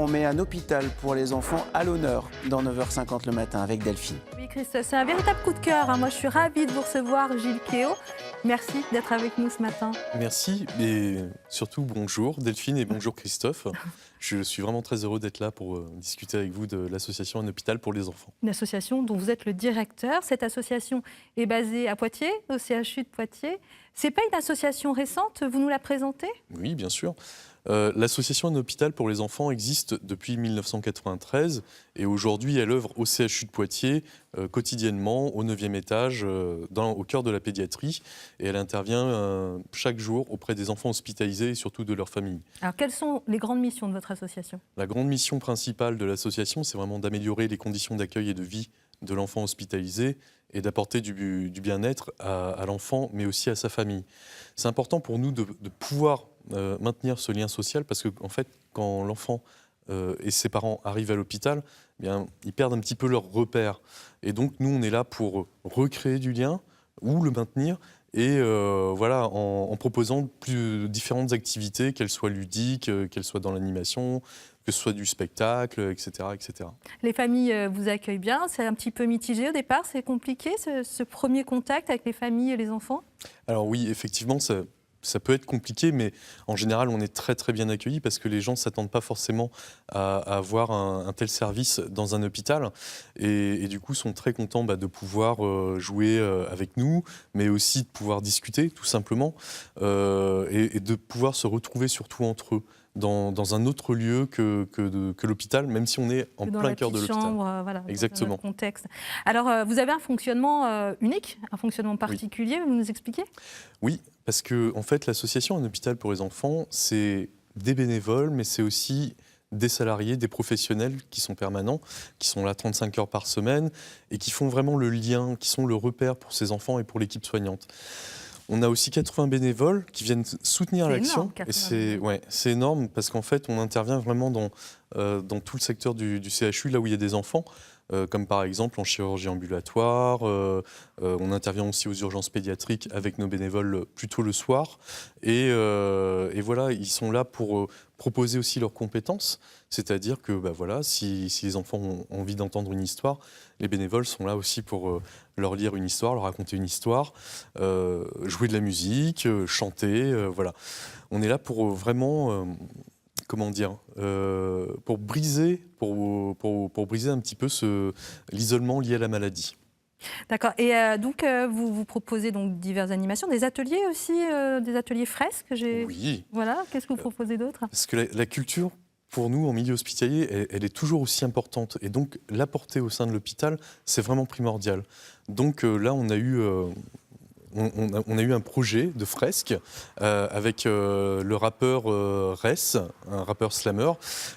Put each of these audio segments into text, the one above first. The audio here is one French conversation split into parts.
On met un hôpital pour les enfants à l'honneur dans 9h50 le matin avec Delphine. Oui, Christophe, c'est un véritable coup de cœur. Moi, je suis ravie de vous recevoir, Gilles Kéo. Merci d'être avec nous ce matin. Merci et surtout bonjour Delphine et bonjour Christophe. Je suis vraiment très heureux d'être là pour discuter avec vous de l'association Un hôpital pour les enfants. Une association dont vous êtes le directeur. Cette association est basée à Poitiers, au CHU de Poitiers. C'est pas une association récente, vous nous la présentez ? Oui, bien sûr. L'association Un hôpital pour les enfants existe depuis 1993 et aujourd'hui elle œuvre au CHU de Poitiers quotidiennement au 9e étage au cœur de la pédiatrie et elle intervient chaque jour auprès des enfants hospitalisés et surtout de leurs familles. Alors quelles sont les grandes missions de votre association ? La grande mission principale de l'association, c'est vraiment d'améliorer les conditions d'accueil et de vie de l'enfant hospitalisé et d'apporter du bien-être à l'enfant, mais aussi à sa famille. C'est important pour nous de pouvoir maintenir ce lien social parce que, en fait, quand l'enfant et ses parents arrivent à l'hôpital, eh bien, ils perdent un petit peu leur repère. Et donc, nous, on est là pour recréer du lien ou le maintenir et voilà, en proposant différentes activités, qu'elles soient ludiques, qu'elles soient dans l'animation, que ce soit du spectacle, etc., etc. Les familles vous accueillent bien, c'est un petit peu mitigé au départ, c'est compliqué ce premier contact avec les familles et les enfants ? Alors oui, effectivement, ça peut être compliqué, mais en général, on est très très bien accueillis parce que les gens ne s'attendent pas forcément à avoir un tel service dans un hôpital et du coup sont très contents de pouvoir jouer avec nous, mais aussi de pouvoir discuter tout simplement et de pouvoir se retrouver surtout entre eux. Dans un autre lieu que l'hôpital, même si on est en plein cœur de l'hôpital. Voilà, exactement. Dans un contexte. Alors, vous avez un fonctionnement unique, un fonctionnement particulier, vous nous expliquez ? Oui, parce que en fait, l'association Un hôpital pour les enfants, c'est des bénévoles, mais c'est aussi des salariés, des professionnels qui sont permanents, qui sont là 35 heures par semaine et qui font vraiment le lien, qui sont le repère pour ces enfants et pour l'équipe soignante. On a aussi 80 bénévoles qui viennent soutenir l'action. C'est énorme parce qu'en fait, on intervient vraiment dans tout le secteur du CHU, là où il y a des enfants, comme par exemple en chirurgie ambulatoire. On intervient aussi aux urgences pédiatriques avec nos bénévoles plutôt le soir. Et voilà, ils sont là pour proposer aussi leurs compétences. C'est-à-dire que voilà, si les enfants ont envie d'entendre une histoire, les bénévoles sont là aussi pour leur lire une histoire, leur raconter une histoire, jouer de la musique, chanter. Voilà. On est là pour vraiment, pour briser un petit peu l'isolement lié à la maladie. D'accord. Et donc, vous proposez donc diverses animations, des ateliers aussi, des ateliers fresques. Oui. Voilà. Qu'est-ce que vous proposez d'autre ? Parce que la culture, pour nous, en milieu hospitalier, elle est toujours aussi importante. Et donc, l'apporter au sein de l'hôpital, c'est vraiment primordial. Donc là, on a eu un projet de fresque avec le rappeur Ress, un rappeur slammer.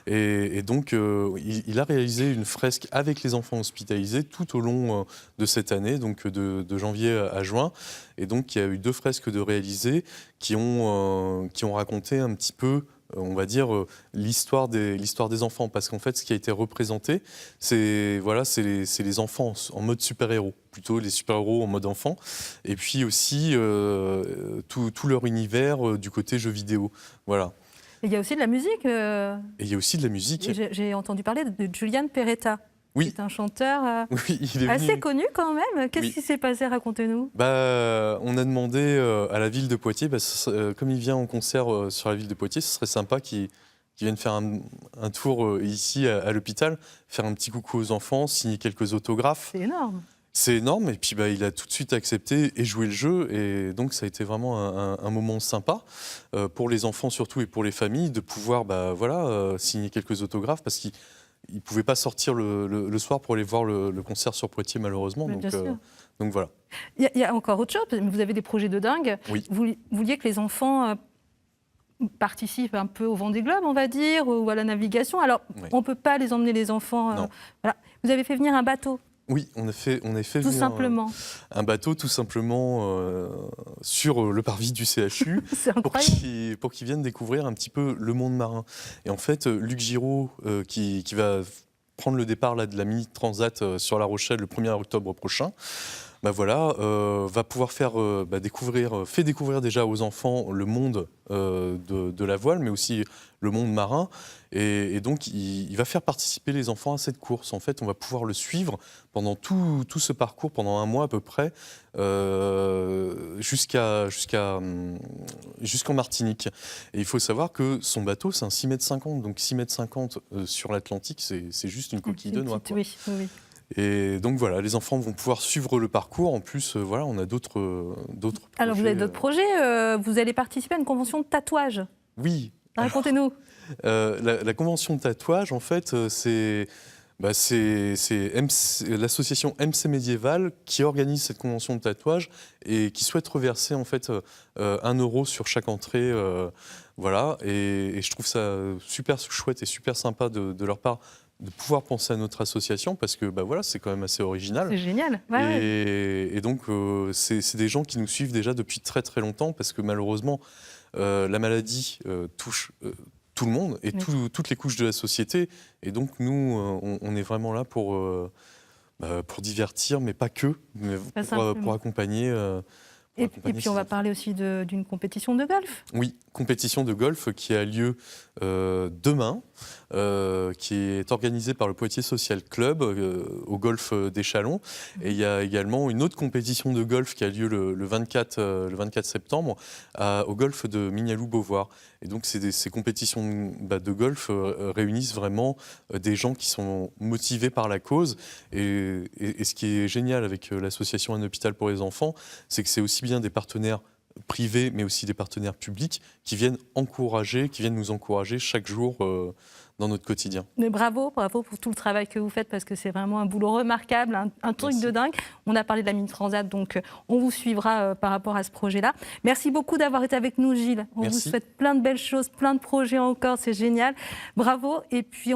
Et donc, il a réalisé une fresque avec les enfants hospitalisés tout au long de cette année, donc de janvier à juin. Et donc, il y a eu 2 fresques de réalisées qui ont raconté un petit peu, on va dire, l'histoire des enfants. Parce qu'en fait, ce qui a été représenté, c'est les enfants en mode super-héros, plutôt les super-héros en mode enfant. Et puis aussi tout leur univers du côté jeux vidéo. Voilà. Et il y a aussi de la musique. Et il y a aussi de la musique. J'ai entendu parler de Julian Peretta. Oui. C'est un chanteur il est assez connu quand même. Qu'est-ce qui s'est passé ? Racontez-nous. On a demandé à la ville de Poitiers, comme il vient en concert sur la ville de Poitiers, ce serait sympa qu'il vienne faire un tour ici à l'hôpital, faire un petit coucou aux enfants, signer quelques autographes. C'est énorme. C'est énorme, et puis il a tout de suite accepté et joué le jeu, et donc ça a été vraiment un moment sympa pour les enfants surtout et pour les familles de pouvoir signer quelques autographes parce qu'ils ne pouvaient pas sortir le soir pour aller voir le concert sur Poitiers malheureusement. Donc voilà. Il y a encore autre chose, vous avez des projets de dingue. Oui. Vous vouliez que les enfants participent un peu au Vendée Globe, on va dire, ou à la navigation. Alors, on ne peut pas les emmener les enfants. Voilà. Vous avez fait venir un bateau. Oui, on a fait tout venir simplement. Un bateau tout simplement sur le parvis du CHU pour qu'ils viennent découvrir un petit peu le monde marin. Et en fait, Luc Giraud, qui va prendre le départ de la Mini Transat sur La Rochelle le 1er octobre prochain, va pouvoir fait découvrir déjà aux enfants le monde de la voile, mais aussi le monde marin. Et donc, il va faire participer les enfants à cette course. En fait, on va pouvoir le suivre pendant tout ce parcours, pendant 1 mois à peu près, jusqu'en Martinique. Et il faut savoir que son bateau, c'est un 6,50 m. Donc 6,50 m sur l'Atlantique, c'est juste une coquille de noix, quoi. Oui, oui. Et donc voilà, les enfants vont pouvoir suivre le parcours. En plus, on a d'autres projets. Alors vous avez d'autres projets. Vous allez participer à une convention de tatouage. Oui. Racontez-nous. La convention de tatouage, en fait, c'est l'association MC Médiéval qui organise cette convention de tatouage et qui souhaite reverser en fait 1 € sur chaque entrée. Voilà. Et je trouve ça super chouette et super sympa de leur part de pouvoir penser à notre association parce que c'est quand même assez original. C'est génial. Et donc, c'est des gens qui nous suivent déjà depuis très très longtemps parce que malheureusement, la maladie touche tout le monde et toutes les couches de la société. Et donc, nous, on est vraiment là pour divertir, mais pas que, mais pour accompagner. Et puis, on va parler aussi d'une compétition de golf. Oui, compétition de golf qui a lieu demain, qui est organisée par le Poitiers Social Club au golf d'Échalon. Et il y a également une autre compétition de golf qui a lieu le 24 septembre au golf de Mignaloux-Beauvoir. Et donc, ces compétitions de golf réunissent vraiment des gens qui sont motivés par la cause. Et ce qui est génial avec l'association Un Hôpital pour les enfants, c'est que c'est aussi bien des partenaires privés, mais aussi des partenaires publics qui viennent nous encourager chaque jour dans notre quotidien. Mais bravo pour tout le travail que vous faites, parce que c'est vraiment un boulot remarquable, un truc Merci. de dingue. On a parlé de la Mini Transat, donc on vous suivra par rapport à ce projet-là. Merci beaucoup d'avoir été avec nous, Gilles. On vous souhaite plein de belles choses, plein de projets encore, c'est génial. Bravo, et puis